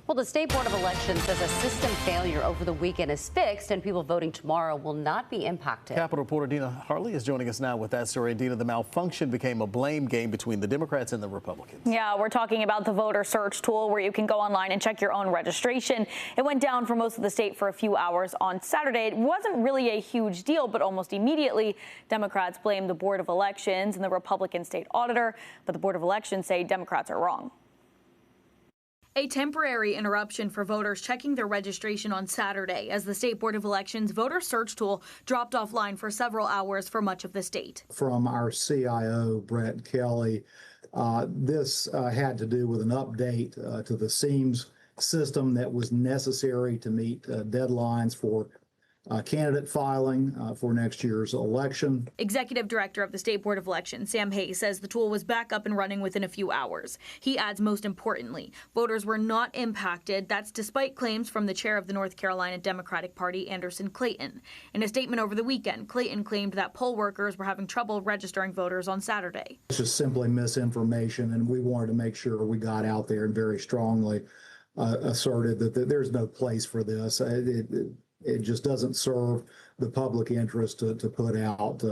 Well, the State Board of Elections says a system failure over the weekend is fixed and people voting tomorrow will not be impacted. Capitol reporter Dina Hartley is joining us now with that story. Dina, the malfunction became a blame game between the Democrats and the Republicans. Yeah, we're talking about the voter search tool where you can go online and check your own registration. It went down for most of the state for a few hours on Saturday. It wasn't really a huge deal, but almost immediately, Democrats blamed the Board of Elections and the Republican state auditor. But the Board of Elections say Democrats are wrong. A temporary interruption for voters checking their registration on Saturday as the State Board of Elections voter search tool dropped offline for several hours for much of the state. From our CIO, Brett Kelly, this had to do with an update to the SEAMS system that was necessary to meet deadlines for candidate filing for next year's election. Executive Director of the State Board of Elections, Sam Hayes, says the tool was back up and running within a few hours. He adds, most importantly, voters were not impacted. That's despite claims from the chair of the North Carolina Democratic Party, Anderson Clayton. In a statement over the weekend, Clayton claimed that poll workers were having trouble registering voters on Saturday. It's just simply misinformation, and we wanted to make sure we got out there and very strongly asserted that there's no place for this. It just doesn't serve the public interest to put out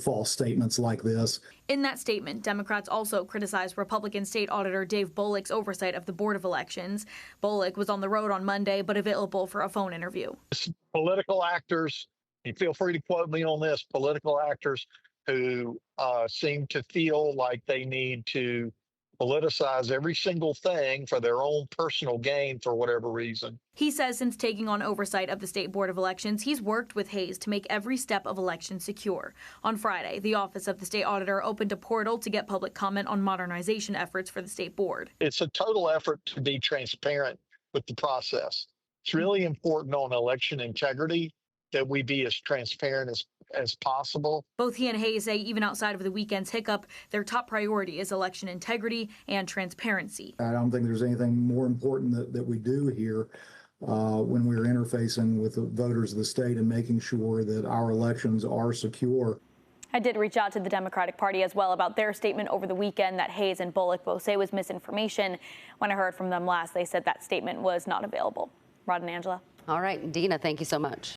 false statements like this. In that statement, Democrats also criticized Republican State Auditor Dave Bollick's oversight of the Board of Elections. Bollick was on the road on Monday, but available for a phone interview. Political actors, and feel free to quote me on this, political actors who seem to feel like they need to politicize every single thing for their own personal gain for whatever reason. He says since taking on oversight of the State Board of Elections, he's worked with Hayes to make every step of election secure. On Friday, the Office of the State Auditor opened a portal to get public comment on modernization efforts for the State Board. It's a total effort to be transparent with the process. It's really important on election integrity that we be as transparent as possible. Both he and Hayes say even outside of the weekend's hiccup, their top priority is election integrity and transparency. I don't think there's anything more important that we do here when we're interfacing with the voters of the state and making sure that our elections are secure. I did reach out to the Democratic Party as well about their statement over the weekend that Hayes and Bollick both say was misinformation. When I heard from them last, they said that statement was not available. Rod and Angela. All right, Dina, thank you so much.